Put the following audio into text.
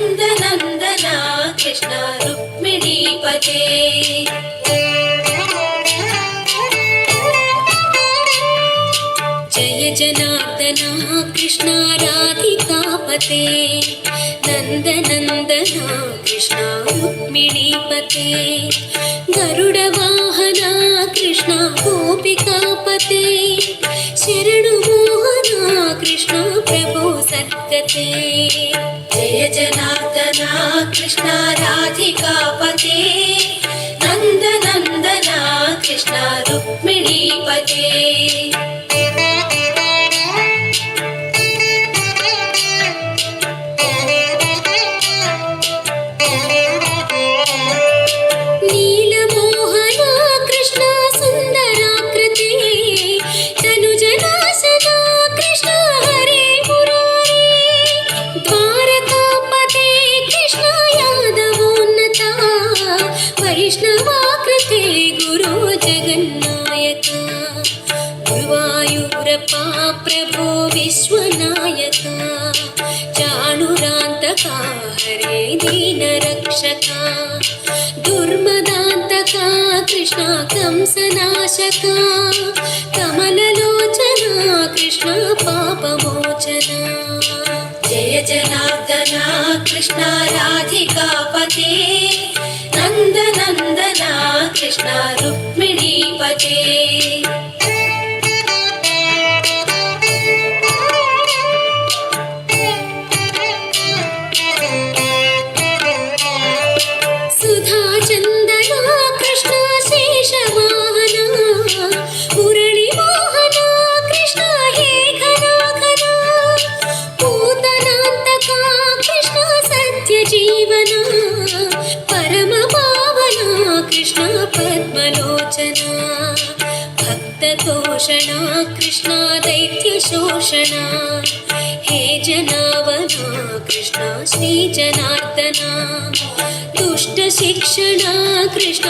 नन्दनन्दना कृष्ण रुक्मिणीपते जय जनार्दना कृष्ण राधिकापते नन्दनन्दना कृष्ण रुक्मिणीपते गरुडवाहना कृष्ण गोपिकापते शरणुमोहना कृष्ण प्रभो सद्गते जय जनार्दना कृष्ण राधिकापते नन्दनन्दना कृष्ण रुक्मिणीपते वैष्णवाकृते गुरो जगन्नायक गुरुवायूरप्पा प्रभो विश्वनायका चाणुरान्तका हरे दीनरक्षका दुर्मदान्तका कृष्ण कंसनाशका कमललोचना कृष्ण पापमोचना जय जनार्दना कृष्ण राधिकापते नन्दनन्दना कृष्ण रुक्मिणीपते सुधाचन्दना कृष्ण शेषवाहना मुरळीमोहना कृष्ण हे घनाघना पूतनान्तका कृष्ण सत्यजीवना कृष्ण पद्मलोचना भक्ततोषणा कृष्ण दैत्यशोषणा हे जनावना कृष्ण श्रीजनार्दना दुष्टशिक्षणा कृष्ण